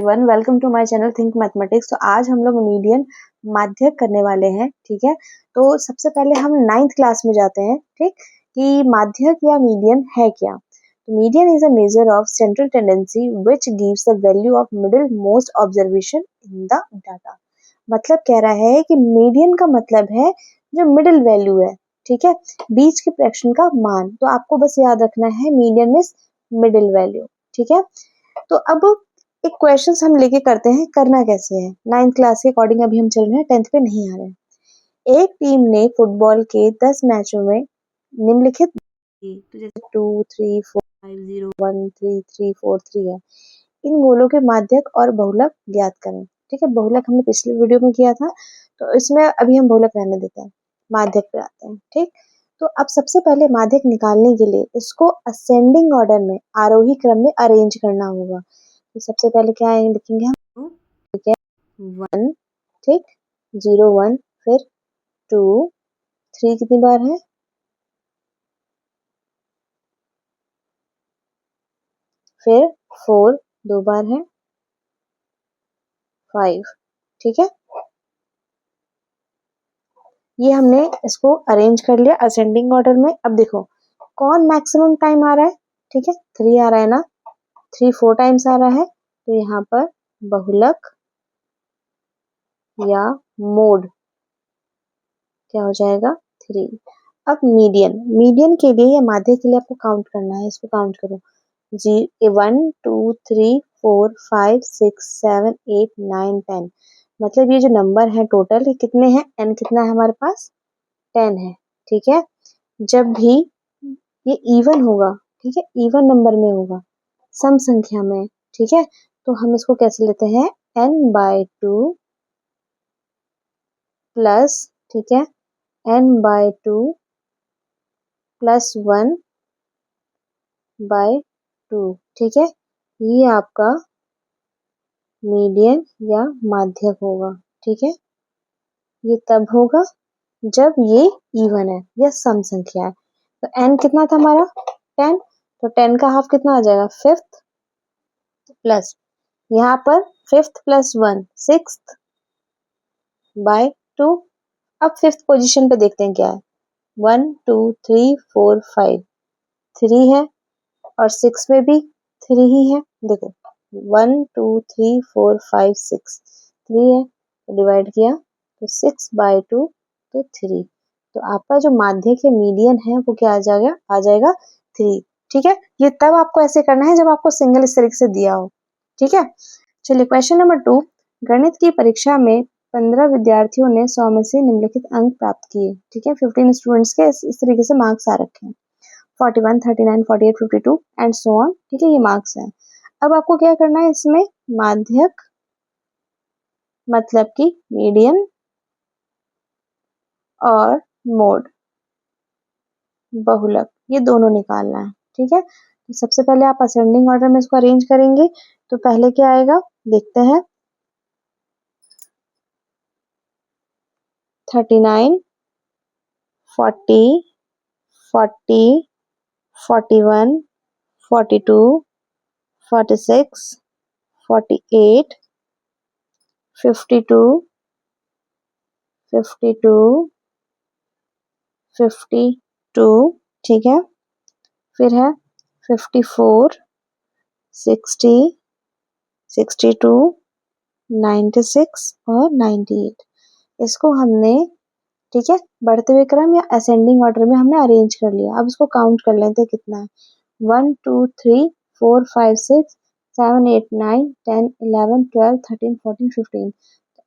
Everyone, welcome to my channel think mathematics. तो आज हम लोग मीडियन माध्यक करने वाले हैं। ठीक है, तो सबसे पहले हम 9th क्लास में जाते हैं। ठीक, कि माध्यक या मीडियन है क्या। तो median is a measure of central tendency which gives the value of middle most observation in the data. मतलब कह रहा है कि मीडियन का मतलब है जो मिडिल वैल्यू है। ठीक है, बीच के फ्रैक्शन का मान। तो आपको बस याद रखना है मीडियन इज मिडिल वैल्यू। ठीक है, तो अब एक क्वेश्चंस हम लेके करते हैं। करना कैसे है, 9th क्लास के अकॉर्डिंग अभी हम चल रहे हैं, 10th पे नहीं आ रहे हैं। एक टीम ने फुटबॉल के 10 मैचों में निम्नलिखित, तो जैसे 2 3 4 5 0 1 3 3 4 3 है, इन गोलों के माध्यक और बहुलक ज्ञात करें। ठीक है, बहुलक हमने पिछले वीडियो में किया था, तो इसमें अभी हम बहुलक रहने देते हैं, माध्यक पे आते हैं। ठीक, तो अब सबसे पहले माध्यक निकालने के लिए इसको असेंडिंग ऑर्डर में, आरोही क्रम में अरेंज करना होगा। तो सबसे पहले क्या लिखेंगे हम, ठीक है, 1, ठीक, 0 1, फिर 2 3 कितनी बार है, फिर 4 2 बार है, 5। ठीक है, ये हमने इसको अरेंज कर लिया असेंडिंग ऑर्डर में। अब देखो कौन मैक्सिमम टाइम आ रहा है। ठीक है, 3 आ रहा है ना, 3 4 टाइम्स आ रहा है, तो यहाँ पर बहुलक या मोड क्या हो जाएगा, 3। अब मीडियन, मीडियन के लिए या माध्य के लिए आपको काउंट करना है। इसको काउंट करो, 1 2 3 4 5 6 7 8 9 10। मतलब ये जो नंबर है टोटल, ये कितने हैं, n कितना है हमारे पास, 10 है। ठीक है, जब भी ये इवन होगा, ठीक है, इवन नंबर में होगा, सम संख्या में, ठीक है, तो हम इसको कैसे लेते हैं, n/2 प्लस, ठीक है, n/2 प्लस 1/2। ठीक है, ये आपका मीडियन या माध्यक होगा। ठीक है, ये तब होगा जब ये इवन है या सम संख्या है। तो n कितना था हमारा, 10, तो 10 का हाफ कितना आ जाएगा, 5th, प्लस यहाँ पर 5th प्लस 1 6th/2। अब 5th पोजीशन पे देखते हैं क्या है, 1 2 3 4 5, 3 है, और 6 में भी 3 ही है। देखो 1 2 3 4 5 6, 3 है, तो डिवाइड किया तो 6/2, तो 3। तो आपका जो माध्यक है मीडियन है वो क्या आ जाएगा 3। ठीक है, ये तब आपको ऐसे करना है जब आपको सिंगल इस तरीके से दिया हो। ठीक है, चलिए क्वेश्चन नंबर 2, गणित की परीक्षा में 15 विद्यार्थियों ने 100 में से निम्नलिखित अंक प्राप्त किए। ठीक है, 15 स्टूडेंट्स के इस तरीके से मार्क्स आ रखे हैं, 41 39 48 52 एंड सो ऑन। ठीक है, ये मार्क्स है। अब आपको क्या करना है, इसमें माध्यक मतलब कि मीडियन और मोड बहुलक, ये दोनों निकालना है। ठीक है, तो सबसे पहले आप असेंडिंग ऑर्डर में इसको अरेंज करेंगे। तो पहले क्या आएगा, देखते हैं, 39 40 40 41 42 46 48 52 52 52। ठीक है, फिर है 54 60 62 96 और 98। इसको हमने, ठीक है, बढ़ते हुए क्रम या असेंडिंग ऑर्डर में हमने अरेंज कर लिया। अब इसको काउंट कर लेते हैं कितना है, 1 2 3 4 5 6 7 8 9 10 11 12 13 14 15।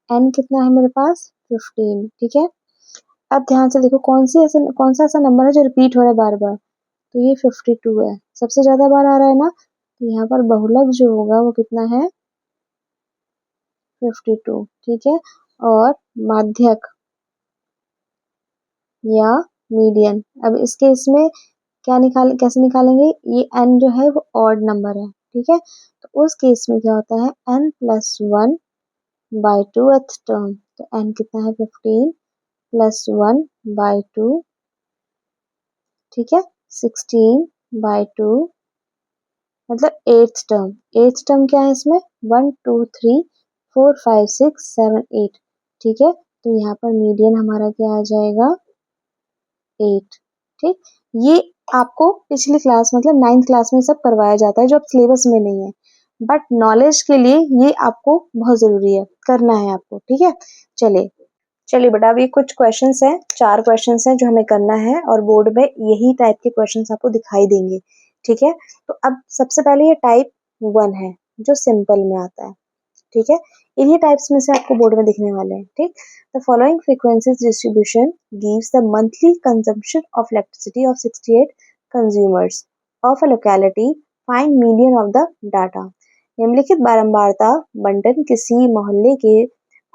n कितना है मेरे पास, 15। ठीक है, अब ध्यान से देखो कौन सा ऐसा नंबर है जो रिपीट हो रहा है बार बार, तो ये 52 है, सबसे ज्यादा बार आ रहा है ना। तो यहाँ पर बहुलक जो होगा वो कितना है, 52। ठीक है, और माध्यक या मीडियन, अब इसके इसमें कैसे निकालेंगे, ये n जो है वो ऑड नंबर है। ठीक है, तो उस केस में क्या होता है, n+1/2 टर्म, तो n कितना है, 15 प्लस 1/2, ठीक है, 16/2 मतलब एट्थ टर्म क्या है इसमें 1 2 3 4 5 6 7 8, ठीक है। तो यहाँ पर मीडियन हमारा क्या आ जाएगा 8, ठीक। ये आपको पिछली क्लास मतलब 9th क्लास में सब करवाया जाता है जो अब सिलेबस में नहीं है, बट नॉलेज के लिए ये आपको बहुत जरूरी है, करना है आपको, ठीक है। चलिए चलिए बेटा, अभी कुछ क्वेश्चंस हैं, 4 क्वेश्चंस हैं जो हमें करना है और बोर्ड में यही टाइप के क्वेश्चंस आपको दिखाई देंगे, ठीक है। तो अब सबसे पहले ये टाइप 1 है जो सिंपल में आता है, ठीक है। इन्हीं टाइप्स में से आपको बोर्ड में दिखने वाले हैं, ठीक। The following frequencies distribution gives the monthly consumption of elasticity of 68 consumers of a locality, find median of the data. निम्नलिखित बारंबारता बंटन किसी मोहल्ले के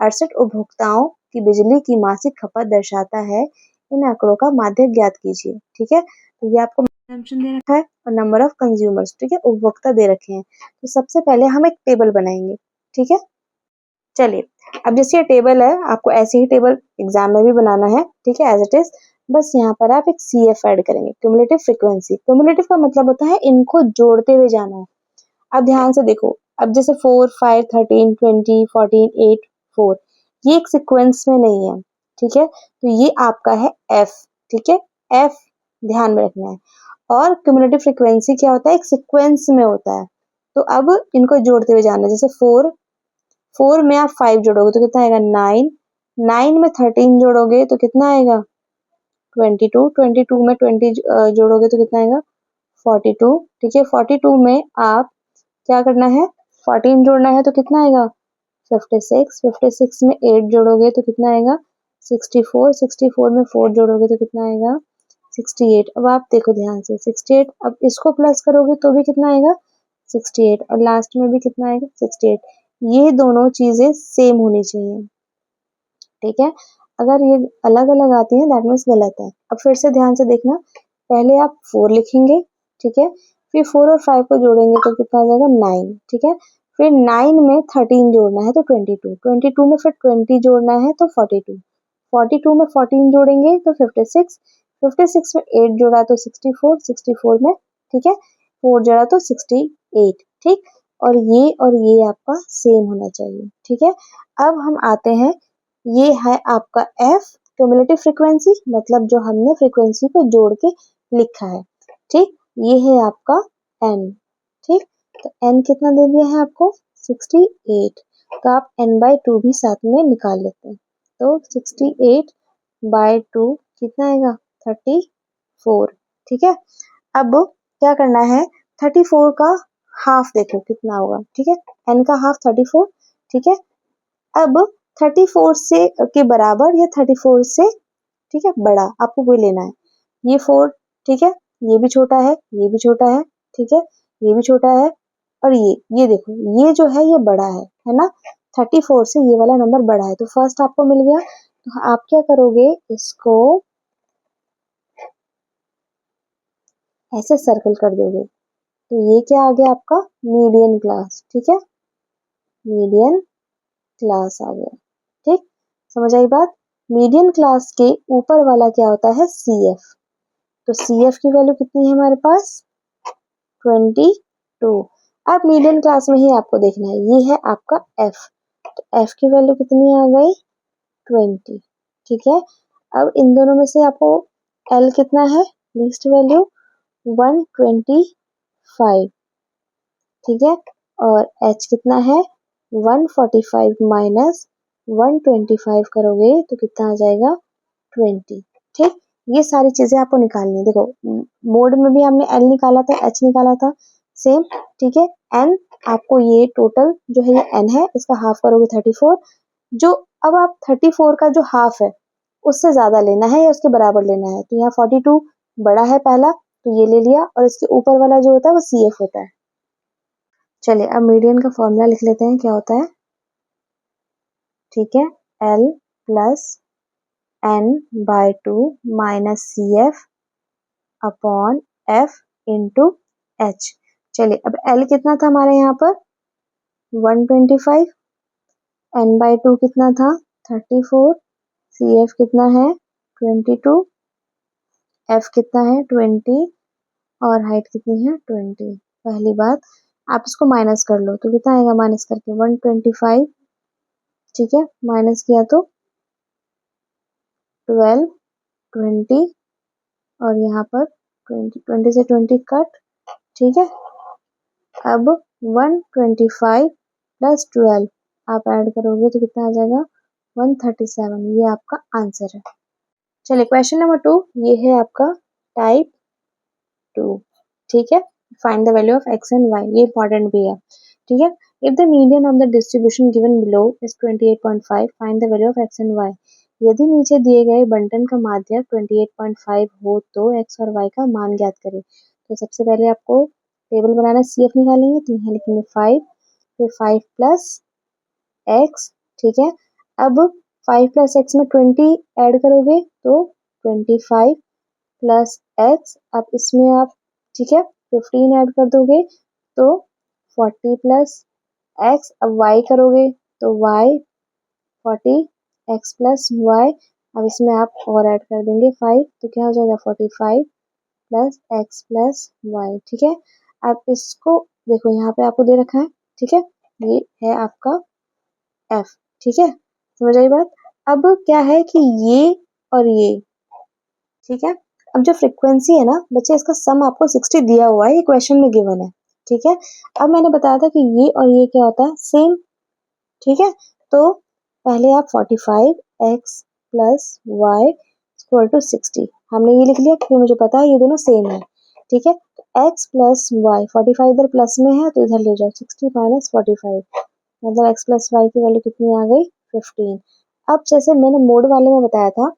68 उपभोक्ताओं की बिजली की मासिक खपत दर्शाता है, इन आंकड़ों का माध्य ज्ञात कीजिए, ठीक है। तो ये आपको कंजम्पशन दे रखा है और नंबर ऑफ कंज्यूमर्स, ठीक है, उपभोक्ता दे रखे हैं। तो सबसे पहले हम एक टेबल बनाएंगे, ठीक है। चलिए, अब जैसे ये टेबल है, आपको ऐसे ही टेबल एग्जाम में भी बनाना है, ठीक है, एज इट इज। बस यहाँ पर आप एक CF ऐड करेंगे, क्यूमुलेटिव फ्रीक्वेंसी। क्यूमुलेटिव का मतलब होता है इनको जोड़ते हुए जाना है। अब ध्यान से देखो, अब जैसे 4 5 13 20 14 8 4, ये एक सीक्वेंस में नहीं है, ठीक है। तो ये आपका है F, ठीक है, F ध्यान में रखना है। और क्यूमुलेटिव फ्रीक्वेंसी क्या होता है, एक सीक्वेंस में होता है। तो अब इनको जोड़ते हुए जाना है, जैसे 4 में आप 5 जोड़ोगे तो कितना आएगा 9, 9 में 13 जोड़ोगे तो कितना आएगा 22, 22 में 20 जोड़ोगे तो कितना आएगा 42, ठीक है। 42 में आप क्या करना है, 14 जोड़ना है तो कितना आएगा 56, 56 में 8 जोड़ोगे तो कितना आएगा 64, 64 में 4 जोड़ोगे तो कितना आएगा 68। अब आप देखो ध्यान से 68, अब इसको प्लस करोगे तो भी कितना आएगा 68 और लास्ट में भी कितना आएगा 68। ये दोनों चीजें सेम होनी चाहिए, ठीक है। अगर ये अलग अलग आती हैं दैट मीन्स गलत है। अब फिर से ध्यान से देखना, पहले आप 4 लिखेंगे, ठीक है, फिर 4 और 5 को जोड़ेंगे तो कितना आ जाएगा 9, ठीक है। फिर 9 में 13 जोड़ना है तो 22, 22 में फिर 20 जोड़ना है तो 42, 42 में 14 जोड़ेंगे तो 56, 56 में 8 जोड़ा तो 64, 64 में, ठीक है, 4 जोड़ा तो 68, ठीक। और ये आपका सेम होना चाहिए, ठीक है। अब हम आते हैं, ये है आपका F क्यूमुलेटिव फ्रीक्वेंसी, मतलब जो हमने फ्रीक्वेंसी को जोड़ के लिखा है, ठीक। ये है आपका N, ठीक। तो N कितना दे दिया है आपको 68, तो आप N/2 भी साथ में निकाल लेते हैं। तो 68/2 कितना आएगा 34, ठीक है। अब क्या करना है, 34 का हाफ देखो कितना होगा, ठीक है, N का हाफ 34, ठीक है। अब 34 से के बराबर या 34 से, ठीक है, बड़ा आपको कोई लेना है। ये 4, ठीक है, ये भी छोटा है, ये भी छोटा है, ठीक है, ये भी छोटा है, और ये देखो ये जो है ये बड़ा है ना। 34 से ये वाला नंबर बड़ा है, तो फर्स्ट आपको मिल गया। तो आप क्या करोगे, इसको ऐसे सर्कल कर दोगे, तो ये क्या आ गया आपका मीडियन क्लास, ठीक है, मीडियन क्लास आ गया, ठीक। समझ आई बात। मीडियन क्लास के ऊपर वाला क्या होता है CF, तो CF की वैल्यू कितनी है हमारे पास 22। अब मीडियन क्लास में ही आपको देखना है, ये है आपका F, तो F की वैल्यू कितनी आ गई 20, ठीक है। अब इन दोनों में से आपको L कितना है, लीस्ट वैल्यू 125, ठीक है, और H कितना है 145 माइनस 125 करोगे तो कितना आ जाएगा 20, ठीक। ये सारी चीजें आपको निकालनी है। देखो मोड में भी हमने L निकाला था, H निकाला था, सेम, ठीक है। N आपको ये टोटल जो है ये N है, इसका हाफ करोगे 34, जो अब आप 34 का जो हाफ है उससे ज्यादा लेना है या उसके बराबर लेना है। तो यहाँ 42 बड़ा है पहला, तो ये ले लिया, और इसके ऊपर वाला जो होता है वो CF होता है। चलिए अब मीडियन का फॉर्मूला लिख लेते हैं, क्या होता है, ठीक है, L plus N/2 minus CF upon F into H। चलिए अब L कितना था हमारे यहाँ पर 125, N/2 कितना था 34, CF कितना है 22, F कितना है 20 और हाइट कितनी है 20। पहली बात आप इसको माइनस कर लो तो कितना आएगा, माइनस करके 125, ठीक है, माइनस किया तो 12, 20 और यहाँ पर 20, 20 से 20 कट, ठीक है। अब 125 प्लस 12 आप ऐड करोगे तो कितना आ जाएगा, 137। ये आपका आंसर है। चलिए क्वेश्चन नंबर 2, ये है आपका टाइप 2, ठीक है। Find the value of x and y, ये इंपॉर्टेंट भी है, ठीक है। If the median of the distribution given below is 28.5, find the value of x and y। यदि नीचे दिए गए बंटन का माध्य 28.5 हो तो x और y का मान ज्ञात करें। तो सबसे पहले आपको टेबल बनाना, CF निकालेंगे तो यहाँ लिखेंगे 5, फिर 5 प्लस x, ठीक है। अब 5 प्लस x में 20 ऐड करोगे तो 25 प्लस x, अब इसमें आप, ठीक है, 15 ऐड कर दोगे तो 40 प्लस x, अब y करोगे तो y 40 x प्लस y, अब इसमें आप और ऐड कर देंगे 5 तो क्या हो जाएगा 45 प्लस x प्लस y, ठीक है। अब इसको देखो यहाँ पे आपको दे रखा है, ठीक है, ये है आपका f, ठीक है, समझ आई बात। अब क्या है कि ये और ये, ठीक है, अब जो फ्रीक्वेंसी है ना बच्चे, इसका सम आपको 60 दिया हुआ है, ये क्वेश्चन में गिवन है, ठीक है। अब मैंने बताया था कि ये और ये क्या होता है, सेम, ठीक है। तो पहले आप 45x plus y equal to 60, हमने ये लिख लिया क्योंकि मुझे पता है ये दोनों सेम है, ठीक है। तो x प्लस वाई, 45 इधर प्लस में है तो इधर ले जाओ, 60 माइनस 45, मतलब x प्लस वाई की वैल्यू कितनी आ गई, 15। अब जैसे मैंने मोड वाले में बताया था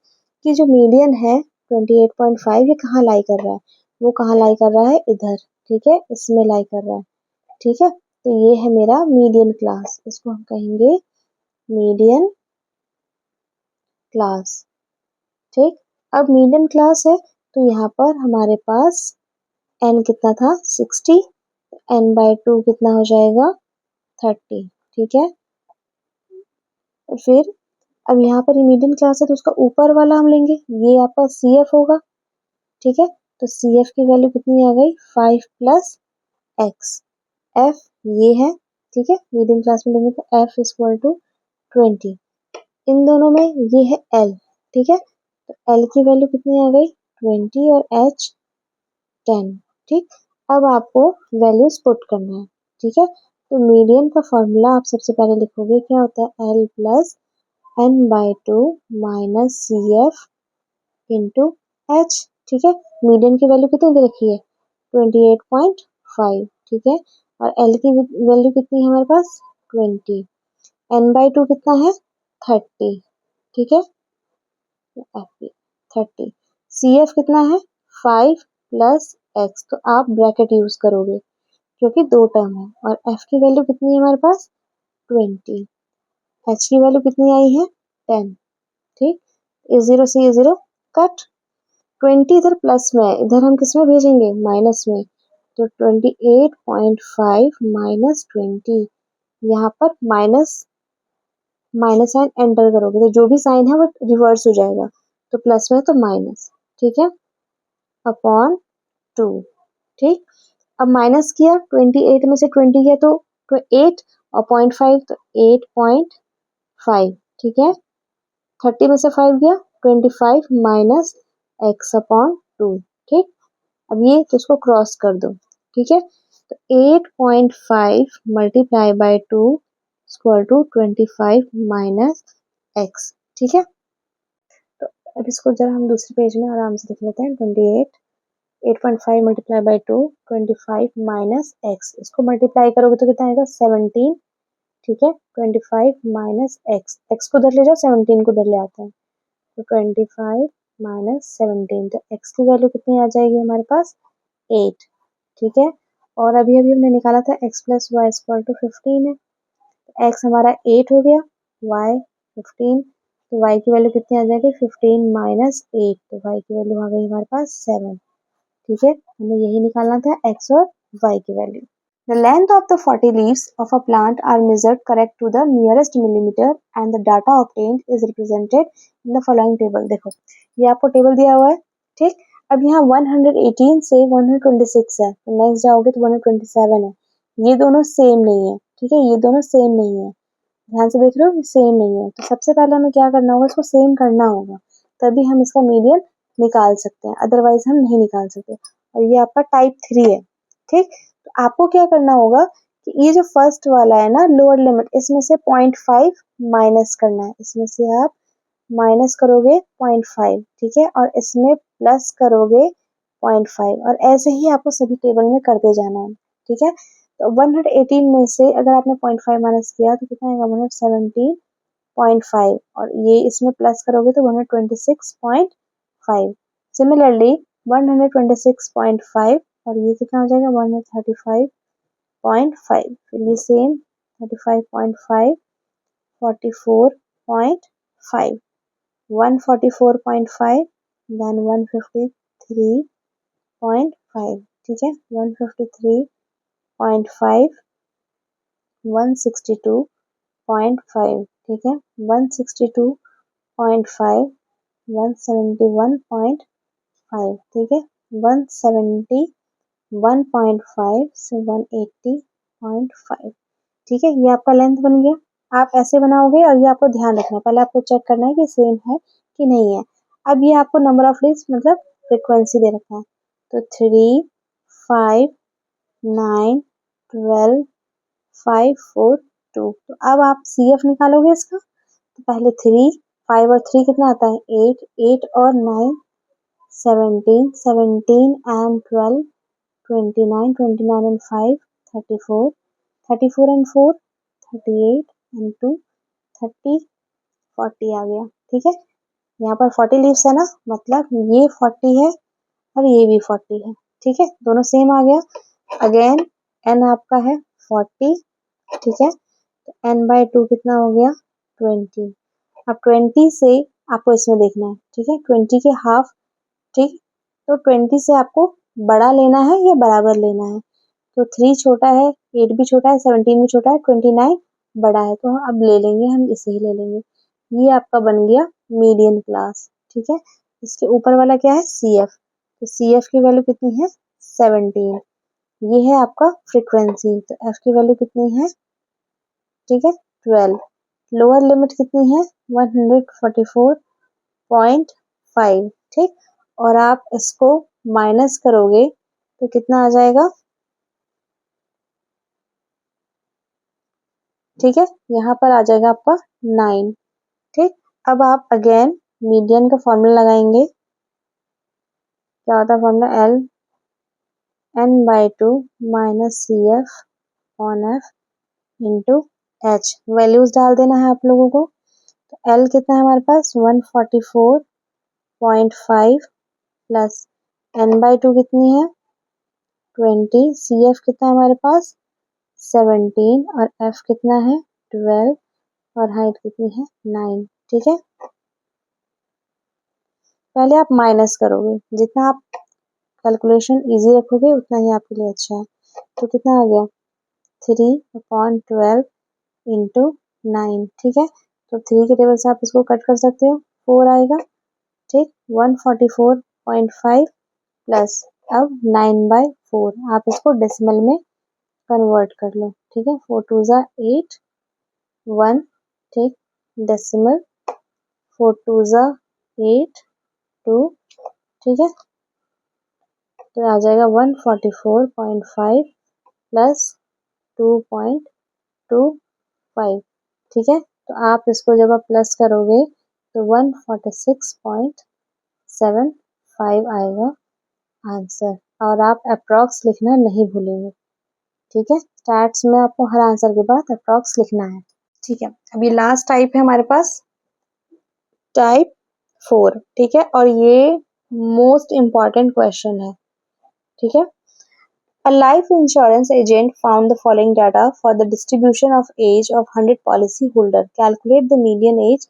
कि जो मीडियन है 28.5, ये कहाँ लाई कर रहा है, वो कहाँ लाई कर रहा है, इधर, ठीक है, इसमें लाई कर रहा है, ठीक है। तो ये है मेरा मीडियन क्लास, इसको हम कहेंगे मीडियन क्लास, ठीक। अब मीडियन क्लास है तो यहाँ पर हमारे पास n कितना था, 60, n/2 कितना हो जाएगा, 30, ठीक है। फिर अब यहाँ पर मीडियन क्लास है तो उसका ऊपर वाला हम लेंगे, ये आपका CF होगा, ठीक है। तो CF की वैल्यू कितनी आ गई, 5 प्लस x, f ये है, ठीक है, मीडियम क्लास में लेंगे तो f इक्वल टू 20, इन दोनों में ये है L, ठीक है। तो L की वैल्यू कितनी आ गई, 20 और H 10, ठीक। अब आपको वैल्यूज पुट करना है, ठीक है। तो मीडियन का फॉर्मूला आप सबसे पहले लिखोगे, क्या होता है, L plus n/2 minus CF into H, ठीक है। मीडियन की वैल्यू कितनी दे रखी है, 28.5, ठीक है। और L की वैल्यू कितनी है हमारे पास, 20, n/2 कितना है, 30, ठीक है, 30, CF कितना है, 5 प्लस x, तो आप ब्रैकेट यूज करोगे क्योंकि दो टर्म है, और f की वैल्यू कितनी है हमारे पास, 20, h की वैल्यू कितनी आई है, 10, ठीक। ये 0 से ये 0 कट, 20 इधर प्लस में है, इधर हम किस में भेजेंगे, माइनस में, तो 28.5 माइनस 20, यहाँ पर माइनस माइनस साइन एंटर करोगे तो जो भी साइन है वो रिवर्स हो जाएगा, तो प्लस में है तो माइनस, ठीक है, अपॉन 2, ठीक। अब माइनस किया, 28 में से 20 गया तो 8 और 0.5 तो 8.5, ठीक है। 30 में से 5 गया, 25 माइनस x अपॉन 2, ठीक। अब ये तो इसको क्रॉस कर दो, ठीक है। तो 8.5 multiply by 2 equal to 25 minus x, ठीक है। तो अब इसको जरा हम दूसरे पेज में आराम से लिख लेते हैं, 8.5 मल्टीप्लाई बाय 2, 25 माइनस x, इसको मल्टीप्लाई करोगे तो कितना आएगा, 17, ठीक है। 25 माइनस x को उधर ले जाओ, 17 को उधर ले आते हैं, तो 25 माइनस 17, तो x की वैल्यू कितनी आ जाएगी हमारे पास, 8, ठीक है। और अभी अभी हमने निकाला था x plus y equal to 15 है, तो x हमारा 8 हो गया, y 15, तो y की वैल्यू कितनी आ जाएगी, 15 माइनस 8, तो y की वैल्यू आ गई हमारे पास 7, ठीक है। हमें यही निकालना था x और y की value. The length of the 40 leaves of a plant are measured correct to the nearest millimeter and the data obtained is represented in the following table। देखो ये आपको टेबल दिया हुआ है, ठीक। अब यहाँ 118 से 126 है, तो नेक्स्ट जाओगे तो 127 है, ये दोनों सेम नहीं है, ठीक है, ये दोनों सेम नहीं है, ध्यान से देख रहे हो, ये सेम नहीं है, तो सबसे पहले हमें क्या करना होगा, इसको सेम करना होगा, तभी हम इसका मीडियन निकाल सकते हैं, अदरवाइज हम नहीं निकाल सकते। और ये आपका टाइप 3 है, ठीक। तो आपको क्या करना होगा कि ये जो फर्स्ट वाला है ना लोअर लिमिट, इसमें से 0.5 माइनस करना है, इसमें से आप माइनस करोगे 0.5, ठीक है, और इसमें प्लस करोगे 0.5, और ऐसे ही आपको सभी टेबल में करते जाना है, ठीक है। तो 118 में से अगर आपने 0.5 माइनस किया तो कितना आएगा, 117.5, और ये इसमें प्लस करोगे तो 126.5। सिमिलरली 126.5 और ये कितना हो जाएगा, 135.5, फिर ये सेम 35.5, 44.5, 144.5, देन 153.5, ठीक है, 153.5, 162.5, ठीक है, 162.5, 171.5, ठीक है, 171.5 से 180.5, ठीक है, ये आपका लेंथ बन गया। आप ऐसे बनाओगे और ये आपको ध्यान रखना है, पहले आपको चेक करना है कि सेम है कि नहीं है। अब ये आपको नंबर ऑफ लीव्स मतलब फ्रीक्वेंसी दे रखा है, तो 3, 5, 9, 12, 5, 4, 2। तो अब आप CF निकालोगे इसका, तो पहले 3, 5 और 3 कितना आता है, 8, 8 और 9, 17, 17 एंड 12, 29, 29 एंड 5, 34, 34 एंड 4, 38 एंड 2, 30, 40 आ गया, ठीक है। यहाँ पर 40 लीव्स है ना, मतलब ये 40 है और ये भी 40 है, ठीक है, दोनों सेम आ गया। अगेन n आपका है 40, ठीक है, तो n/2 कितना हो गया, 20। अब 20 से आपको इसमें देखना है, ठीक है, 20 के हाफ, ठीक, तो 20 से आपको बड़ा लेना है या बराबर लेना है, तो 3 छोटा है, 8 भी छोटा है, 17 भी छोटा है, 29 बड़ा है, तो अब ले लेंगे हम, इसे ही ले लेंगे। ये आपका बन गया मीडियन क्लास, ठीक है। इसके ऊपर वाला क्या है, CF, तो CF की वैल्यू कितनी है, 17। ये है आपका फ्रीक्वेंसी, तो F की वैल्यू कितनी है, ठीक है, 12। लोअर लिमिट कितनी है, 144.5, ठीक, और आप इसको माइनस करोगे तो कितना आ जाएगा, ठीक है, यहाँ पर आ जाएगा आपका 9, ठीक। अब आप अगेन मीडियन का फॉर्मूला लगाएंगे, क्या होता है formula, L n/2 minus CF on F into H, values डाल देना है आप लोगों को। तो L कितना है हमारे पास, 144.5 प्लस n/2 कितनी है, 20, CF कितना है हमारे पास, 17, और F कितना है, 12, और हाइट कितनी है, 9, ठीक है। पहले आप माइनस करोगे, जितना आप कैलकुलेशन इजी रखोगे उतना ही आपके लिए अच्छा है। तो कितना आ गया, 3/12 इंटू 9, ठीक है, तो 3 के टेबल से आप इसको कट कर सकते हो, 4 आएगा, ठीक, 144.5 प्लस अब 9/4, आप इसको डेसिमल में कन्वर्ट कर लो, ठीक है, 4 2 ज़ा 8, 1, ठीक, डेसिमल 4 2 ज़ा 8, 2, ठीक है, तो आ जाएगा 144.5 प्लस 2.25, ठीक है, तो आप इसको जब आप प्लस करोगे तो 146.75 आएगा आंसर, और आप अप्रॉक्स लिखना नहीं भूलेंगे, ठीक है, स्टैट्स में आपको हर आंसर के बाद अप्रॉक्स लिखना है, ठीक है। अभी लास्ट टाइप है हमारे पास टाइप 4, ठीक है, और ये मोस्ट इम्पॉर्टेंट क्वेश्चन है, ठीक है। A life insurance agent found the following data for the distribution of age of 100 policyholder. Calculate the median age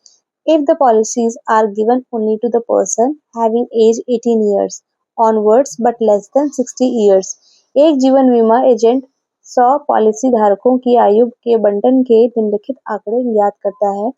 if the policies are given only to the person having age 18 years onwards but less than 60 years. एक जीवन बीमा agent 100 policy धारकों की आयु के बंटन के निम्नलिखित आंकड़े ज्ञात करता है।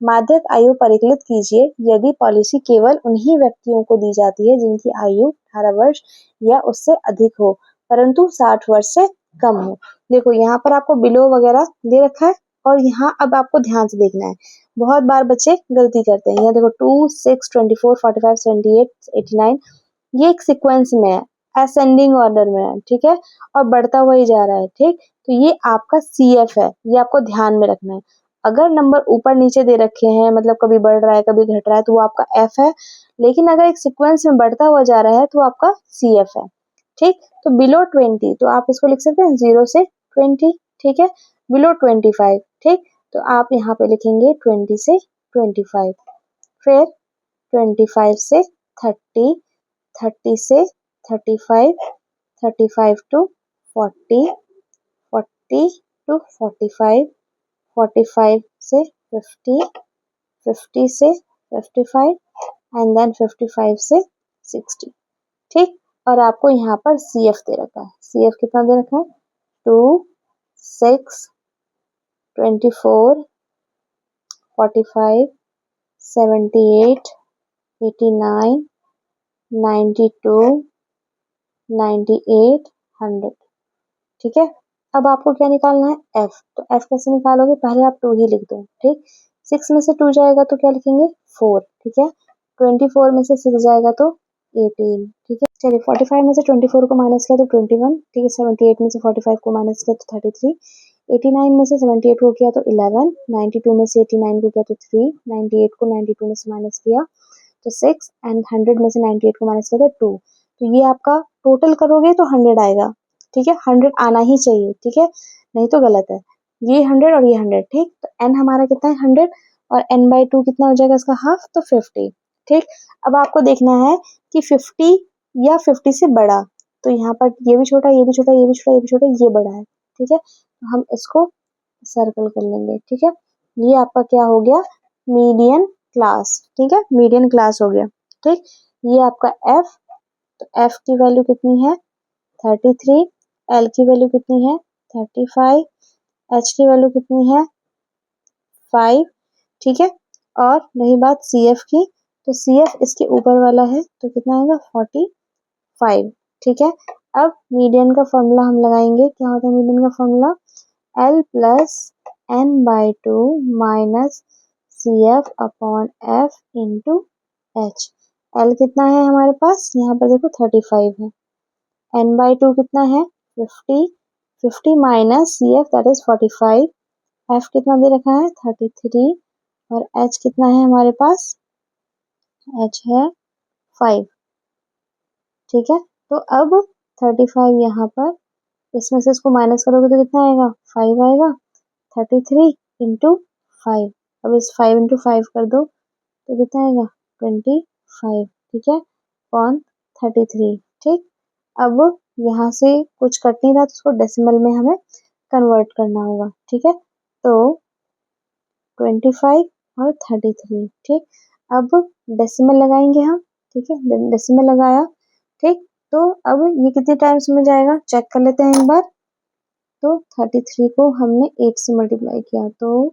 माध्यक आयु परिकलित कीजिए यदि पॉलिसी केवल उन्हीं व्यक्तियों को दी जाती है जिनकी आयु 18 वर्ष या उससे अधिक हो परंतु 60 वर्ष से कम हो। देखो यहाँ पर आपको बिलो वगैरह दे रखा है और यहाँ अब आपको ध्यान से देखना है। बहुत बार बच्चे गलती करते हैं। यहाँ देखो 2, 6, 24, 45, 78, 89 ये एक सीक्वेंस में है, असेंडिंग ऑर्डर में है, ठीक है, और बढ़ता हुआ ही जा रहा है, ठीक। तो ये आपका CF है, ये आपको ध्यान में रखना है। अगर नंबर ऊपर नीचे दे रखे हैं मतलब कभी बढ़ रहा है कभी घट रहा है तो वो आपका F है, लेकिन अगर एक सीक्वेंस में बढ़ता हुआ जा रहा है तो आपका CF है, ठीक। तो बिलो 20 तो आप इसको लिख सकते हैं 0 से 20, ठीक है। बिलो 25, ठीक, तो आप यहाँ पे लिखेंगे 20 से 25, फिर 25 से 30, 30 से 35, 35 टू 40, 40 टू 45, 45 से 50, 50 से 55 एंड देन 55 से 60, ठीक। और आपको यहाँ पर CF दे रखा है। CF कितना दे रखा है? 2, 6, 24, 45, 78, 89, 92, 98, 100, ठीक है। अब आपको क्या निकालना है? F। तो F कैसे निकालोगे? पहले आप 2 ही लिख दो, ठीक। 6 में से 2 जाएगा तो क्या लिखेंगे? 4, ठीक है। 24 में से 6 जाएगा तो 18, ठीक है। चलिए 45 में से 24 को माइनस किया तो 21, ठीक है। 78 में से 45 को माइनस किया तो 33, 89 में से 78 को किया तो 11, 92 में से 89 को किया तो 3, 98 को 92 में से माइनस किया तो 6 एंड 100 में से 98 को माइनस किया तो 2। तो ये आपका टोटल करोगे तो 100 आएगा, ठीक है। 100 आना ही चाहिए, ठीक है, नहीं तो गलत है। ये 100 और ये 100, ठीक। तो n हमारा कितना है? 100 और n/2 कितना हो जाएगा इसका हाफ? तो 50, ठीक। अब आपको देखना है कि 50 या 50 से बड़ा, तो यहाँ पर ये भी छोटा, ये भी छोटा, ये भी छोटा, ये भी छोटा, ये बड़ा है, ठीक है। तो हम इसको सर्कल कर लेंगे, ठीक है। ये आपका क्या हो गया? मीडियन क्लास, ठीक है, मीडियन क्लास हो गया, ठीक। ये आपका F, तो F की वैल्यू कितनी है? 33, L की वैल्यू कितनी है? 35, H की वैल्यू कितनी है? 5, ठीक है। और रही बात CF की, तो CF इसके ऊपर वाला है तो कितना आएगा? 45, ठीक है। अब मीडियन का फॉर्मूला हम लगाएंगे। क्या होता है मीडियन का formula? L plus n/2 minus CF upon F into H। L कितना है हमारे पास? यहाँ पर देखो 35 है। n/2 कितना है? 50, 50 minus CF that is 45, F कितना दे रखा है? 33 और H कितना है हमारे पास? H है 5, ठीक है। तो अब 35 यहाँ पर, इसमें से इसको माइनस करोगे तो कितना आएगा? 5 आएगा। 33 इंटू 5, अब इस 5 इंटू 5 कर दो तो कितना आएगा? 25, ठीक है, अपॉन 33, ठीक। अब यहाँ से कुछ कट नहीं रहा तो उसको डेसिमल में हमें कन्वर्ट करना होगा, ठीक है। तो 25 और 33, ठीक। अब डेसिमल लगाएंगे हम, ठीक है, डेसिमल लगाया, ठीक। तो अब ये कितने टाइम्स में जाएगा चेक कर लेते हैं एक बार। तो 33 को हमने 8 से मल्टीप्लाई किया तो,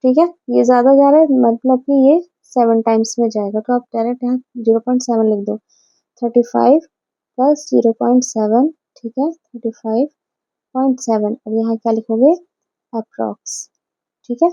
ठीक है, ये ज्यादा जा रहा है मतलब कि ये 7 टाइम्स में जाएगा तो आप डायरेक्ट यहाँ 0.7 लिख दो। 35 प्लस 0.7, ठीक है, 35.7। अब यहाँ क्या लिखोगे? अप्रॉक्स, ठीक है।